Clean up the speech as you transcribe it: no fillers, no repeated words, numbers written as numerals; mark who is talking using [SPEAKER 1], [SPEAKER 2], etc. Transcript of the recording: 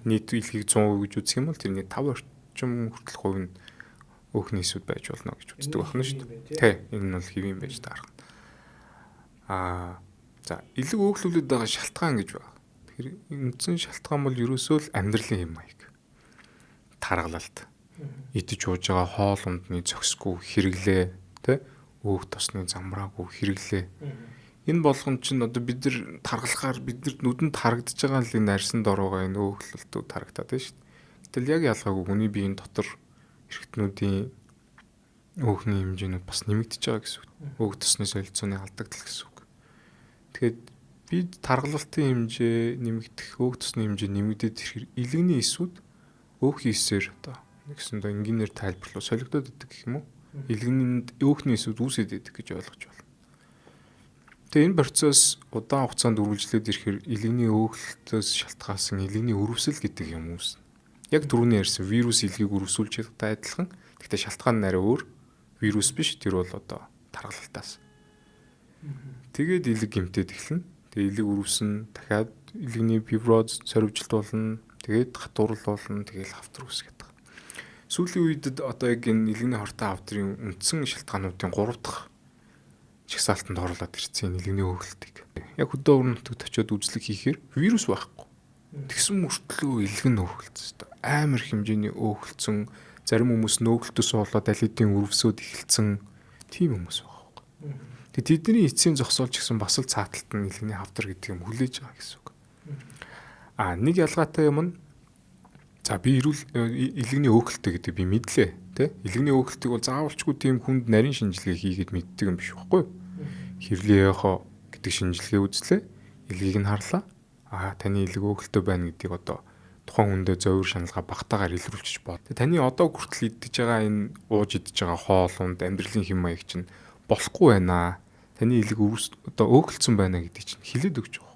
[SPEAKER 1] нийт илгийг 100% гэж үзэх юм бол тэрний 5 орчим хүртэл хувь нь өөхний эсүүд байж болно гэж үздэг байна шүү дээ. Тий, энэ нь бол хэвийн байж таарах. За илэг өөхлүүлээд байгаа шалтгаан гэж байна. Тэгэхээр үндсэн шалтгаан бол ерөөсөө л амьдралын хэм маяг. Таргалалт. Идэж ууж байгаа хоол ундны зөксгүй хэрэглээ, тий? Өөх тосны замраагүй хэрэглээ. Энэ болгон чинь одоо бид нар таргалахаар биднэрт нүдэнд харагдаж байгаа л энэ арьсан дороогаа энэ өөхлөлтүүд харагдаад байна шүү дээ. Гэтэл яг ялгаагүй хүний биеийн дотор эргэтнүүдийн өөхний хэмжээнүүд бас нэмэгдэж байгаа гэсэн үг. Өөх тосны солилцооны алдагдал гэсэн үг. Тэгэхээр бид таргалалтын хэмжээ нэмэгдэх, өөх тосны хэмжээ нэмэгдээд ирэхээр илэгний эсүүд өөхний эсээр одоо нэгсэндээ энгийнээр тайлбарлал солигдоод идэг гэх юм уу? Илгэнд өөхний эсүүд үүсээд идэг гэж ойлгож байна. Тэгээ энэ процесс удаан хугацаанд үргэлжлээд ирэхээр илгэний өөхлөлтөөс шалтгаалсан илгэний өрөвсөл гэдэг юм үүснэ. Яг түрүүний ярьсан вирус илгийг өрөвсүүлж байгаатай адилхан. Гэхдээ шалтгаан нь арай өөр. Вирус биш, тэр бол одоо таргалалтаас. Тэгээд илэг гэмтээд эхэлнэ. Тэгээ илэг өрөвсөн, дахиад илгэний фиброз сорвжилт болно. Тэгээд хатуурал болно. Тэгээд хавтар үсгээд байгаа. Сүүлийн үед одоо яг энэ илгэний хортой хавтрын үндсэн шалтгаануудын 3 дахь чагсаалтанд оруулаад ирсэн илгэний өөхлөлтийг. Яг хөдөө орон нутагт очиод үзлэг хийхээр вирус байхгүй. Тэгсэн мөртлөө илэг нь өөхөлдсөн. Амар хэмжээний өөхөлдсөн, зарим хүмүүс нөөхөлтөөс болоод алидын өрөвсөд эхэлсэн тийм хүмүүс байгаа. Тэгээ тэдний эцсийн зогсоолч гэсэн бас л цааталт нь илгэний хавтар гэдэг юм хүлээж байгаа гэсэн үг. Нэг ялгаатай юм нь за би илгэний өөхөлтөө гэдэг би мэдлээ, тэ? Илгэний өөхөлтийг бол заавалчгүй тийм хүнд нарийн шинжилгээ хийгээд мэддэг юм биш байхгүй юу? Хэвлээхоо гэдэг шинжилгээ үзлээ. Илгийг нь харлаа. Таны илэг өөхөлтөө байна гэдгийг одоо тухайн хүндээ зовир шаналгаа багтаагаар илрүүлчих бод. Таны одоо хүртэл идэж байгаа энэ ууж идэж байгаа хоол унд амьдралын хэм маяг чинь болохгүй байна. Таны илэг одоо өөхөлдсөн байна гэдгийг чинь хэлээд өгч байгаа.